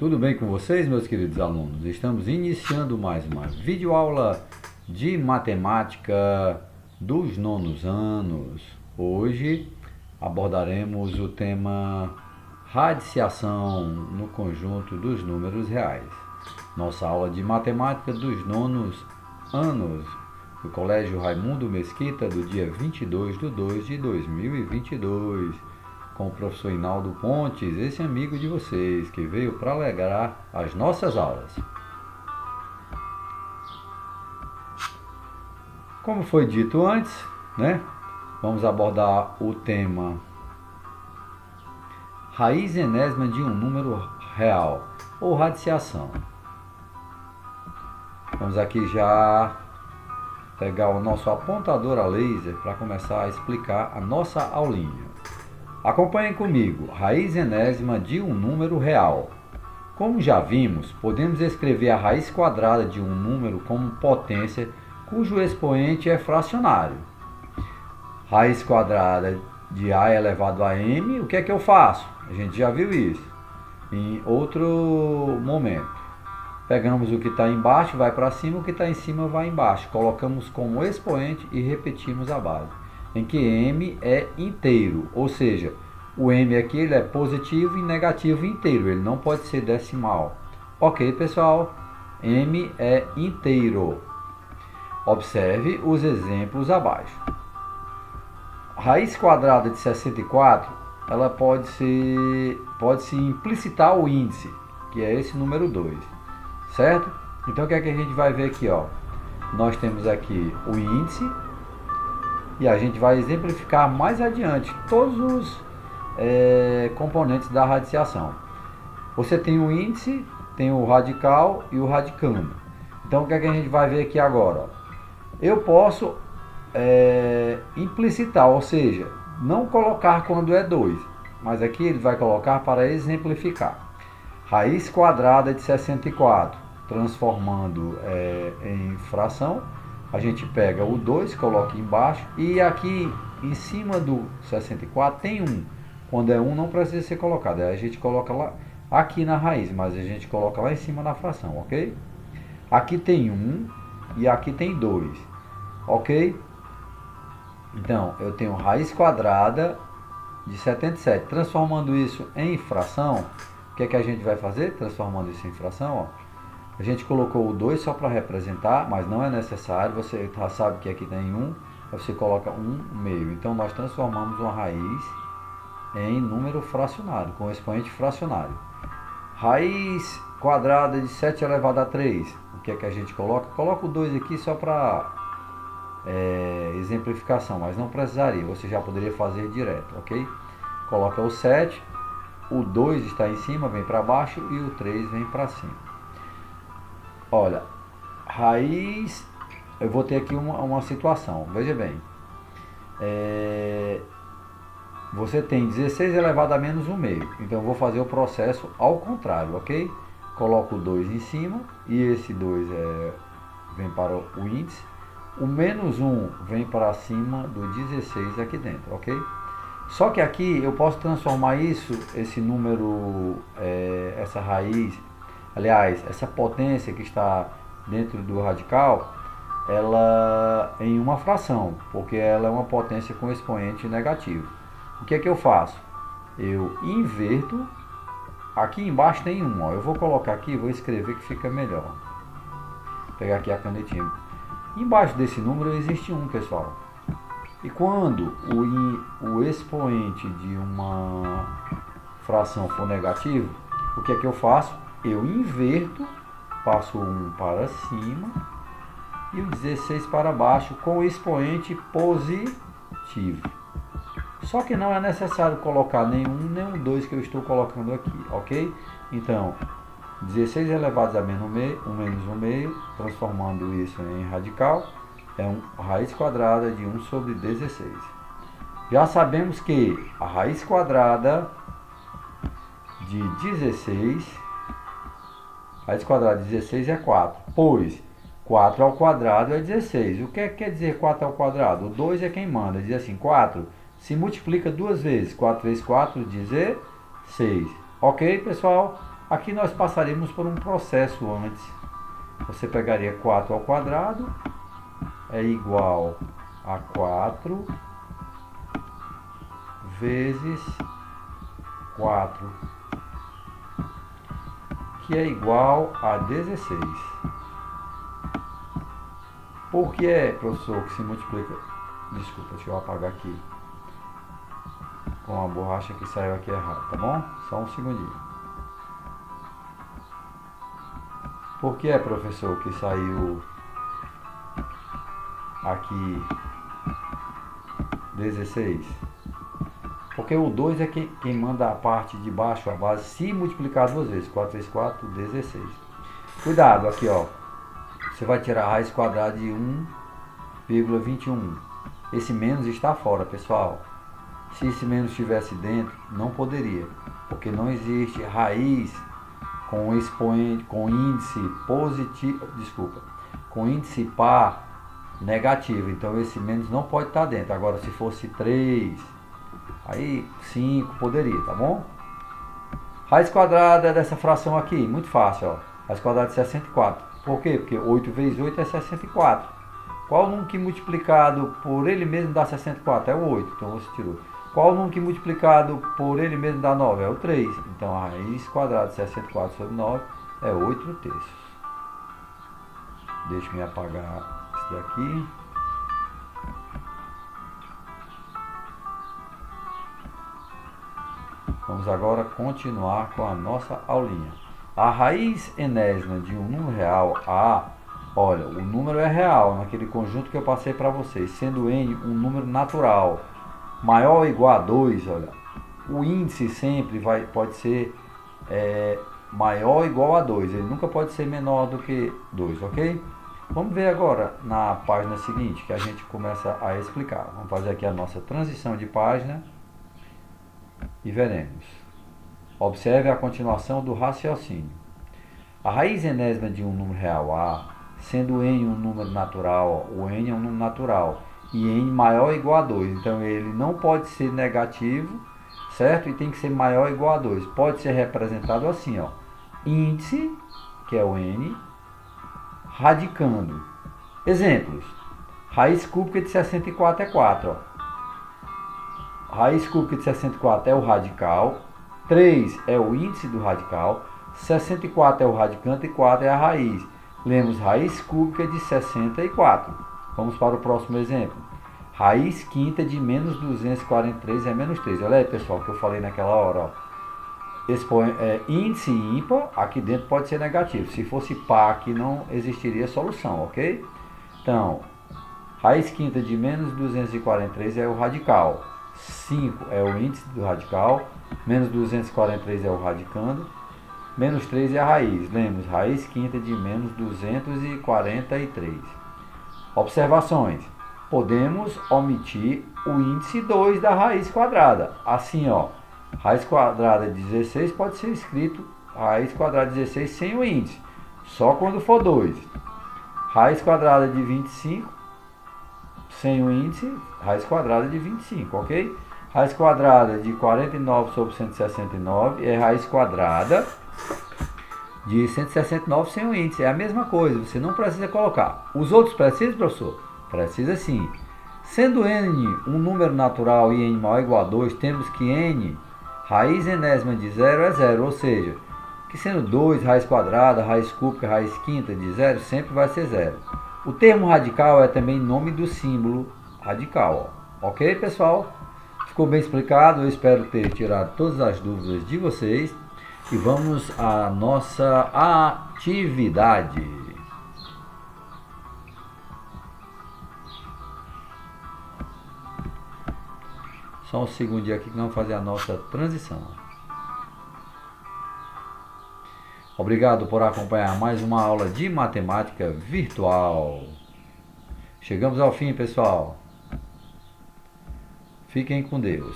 tudo bem com vocês, meus queridos alunos? Estamos iniciando mais uma videoaula de matemática dos nonos anos. Hoje abordaremos o tema radiciação no conjunto dos números reais. Nossa aula de matemática dos nonos anos do Colégio Raimundo Mesquita, do dia 22 de 2 de 2022. Com o professor Hinaldo Pontes, esse amigo de vocês, que veio para alegrar as nossas aulas. Como foi dito antes, vamos abordar o tema raiz enésima de um número real, ou radiciação. Vamos aqui já pegar o nosso apontador a laser para começar a explicar a nossa aulinha. Acompanhem comigo, raiz enésima de um número real. Como já vimos, podemos escrever a raiz quadrada de um número como potência cujo expoente é fracionário. Raiz quadrada de a elevado a m, o que é que eu faço? A gente já viu isso em outro momento. Pegamos o que está embaixo, vai para cima, o que está em cima vai embaixo. Colocamos como expoente e repetimos a base, em que m é inteiro, ou seja, o m aqui ele é positivo e negativo inteiro, ele não pode ser decimal. Ok, pessoal? M é inteiro. Observe os exemplos abaixo. Raiz quadrada de 64, ela pode-se implicitar o índice, que é esse número 2, certo? Então o que é que a gente vai ver aqui, ó? Nós temos aqui o índice, e a gente vai exemplificar mais adiante todos os componentes da radiciação. Você tem o índice, tem o radical e o radicando. Então o que é que a gente vai ver aqui agora? Eu posso implicitar, ou seja, não colocar quando é 2, mas aqui ele vai colocar para exemplificar. Raiz quadrada de 64, transformando em fração. A gente pega o 2, coloca embaixo, e aqui em cima do 64 tem 1. Quando é 1 não precisa ser colocado, aí a gente coloca lá aqui na raiz, mas a gente coloca lá em cima na fração, ok? Aqui tem 1 e aqui tem 2, ok? Então, eu tenho raiz quadrada de 77. Transformando isso em fração, o que é que a gente vai fazer? Transformando isso em fração, ó. A gente colocou o 2 só para representar, mas não é necessário. Você já sabe que aqui tem 1, você coloca 1 meio. Então, nós transformamos uma raiz em número fracionário, com expoente fracionário. Raiz quadrada de 7 elevado a 3. O que é que a gente coloca? Coloca o 2 aqui só para exemplificação, mas não precisaria. Você já poderia fazer direto, ok? Coloca o 7, o 2 está em cima, vem para baixo, e o 3 vem para cima. Olha, raiz, eu vou ter aqui uma situação, veja bem, você tem 16 elevado a menos 1 meio, então eu vou fazer o processo ao contrário, ok? Coloco o 2 em cima, e esse 2 vem para o índice, o menos 1 vem para cima do 16 aqui dentro, ok? Só que aqui eu posso transformar esse número, essa raiz, aliás, essa potência que está dentro do radical, ela em uma fração, porque ela é uma potência com expoente negativo. O que é que eu faço? Eu inverto, aqui embaixo tem 1, ó. Eu vou colocar aqui, vou escrever que fica melhor. Vou pegar aqui a canetinha. Embaixo desse número existe 1, pessoal. E quando o expoente de uma fração for negativo, o que é que eu faço? Eu inverto, passo o 1 para cima e o 16 para baixo com o expoente positivo. Só que não é necessário colocar nenhum nem um 2 que eu estou colocando aqui, ok? Então, 16 elevado a menos 1 meio, transformando isso em radical, é raiz quadrada de 1 sobre 16. Já sabemos que a raiz quadrada de 16, raiz quadrada de 16 é 4, pois 4 ao quadrado é 16. O que é que quer dizer 4 ao quadrado? O 2 é quem manda, diz assim, 4 se multiplica duas vezes, 4 vezes 4, 16. Ok, pessoal? Aqui nós passaríamos por um processo antes. Você pegaria 4 ao quadrado, é igual a 4 vezes 4, que é igual a 16. Por que é, professor, que se multiplica? Desculpa, deixa eu apagar aqui com a borracha que saiu aqui errado, tá bom? Só um segundinho. Por que é, professor, que saiu aqui 16? Porque o 2 é quem manda a parte de baixo, a base, se multiplicar duas vezes. 4 vezes 4, 16. Cuidado, aqui ó. Você vai tirar a raiz quadrada de 1,21. Esse menos está fora, pessoal. Se esse menos estivesse dentro, não poderia. Porque não existe raiz com expoente, com índice positivo, desculpa, com índice par negativo. Então esse menos não pode estar dentro. Agora se fosse 3, aí 5 poderia, tá bom? Raiz quadrada dessa fração aqui, muito fácil, ó. Raiz quadrada de 64. Por quê? Porque 8 vezes 8 é 64. Qual o número que multiplicado por ele mesmo dá 64? É o 8, então você tirou. Qual o número que multiplicado por ele mesmo dá 9? É o 3. Então a raiz quadrada de 64 sobre 9 é 8 terços. Deixa eu apagar isso daqui. Vamos agora continuar com a nossa aulinha. A raiz enésima de um número real A, olha, o número é real naquele conjunto que eu passei para vocês, sendo n um número natural maior ou igual a 2, olha, o índice sempre pode ser maior ou igual a 2, ele nunca pode ser menor do que 2, ok? Vamos ver agora na página seguinte, que a gente começa a explicar. Vamos fazer aqui a nossa transição de página e veremos. Observe a continuação do raciocínio. A raiz enésima de um número real A, sendo n um número natural, o n é um número natural, e n maior ou igual a 2. Então ele não pode ser negativo, certo? E tem que ser maior ou igual a 2. Pode ser representado assim, ó. Índice, que é o n, radicando. Exemplos. Raiz cúbica de 64 é 4, ó. Raiz cúbica de 64 é o radical, 3 é o índice do radical, 64 é o radicante e 4 é a raiz. Lemos raiz cúbica de 64. Vamos para o próximo exemplo. Raiz quinta de menos 243 é menos 3. Olha aí, pessoal, que eu falei naquela hora. Ó. Índice ímpar, aqui dentro pode ser negativo. Se fosse par, aqui não existiria solução, ok? Então, raiz quinta de menos 243 é o radical. 5 é o índice do radical. Menos 243 é o radicando. Menos 3 é a raiz. Lemos, raiz quinta de menos 243. Observações. Podemos omitir o índice 2 da raiz quadrada. Assim, ó, raiz quadrada de 16 pode ser escrito raiz quadrada de 16 sem o índice. Só quando for 2. Raiz quadrada de 25 sem o índice, raiz quadrada de 25, ok? Raiz quadrada de 49 sobre 169 é raiz quadrada de 169 sem o índice. É a mesma coisa, você não precisa colocar. Os outros precisam, professor? Precisa sim. Sendo n um número natural e n maior ou igual a 2, temos que n, raiz enésima de 0 é 0, ou seja, que sendo 2, raiz quadrada, raiz cúbica, raiz quinta de 0, sempre vai ser 0. O termo radical é também nome do símbolo radical, ó. Ok, pessoal? Ficou bem explicado, eu espero ter tirado todas as dúvidas de vocês. E vamos à nossa atividade. Só um segundinho aqui que nós vamos fazer a nossa transição. Obrigado por acompanhar mais uma aula de matemática virtual. Chegamos ao fim, pessoal. Fiquem com Deus.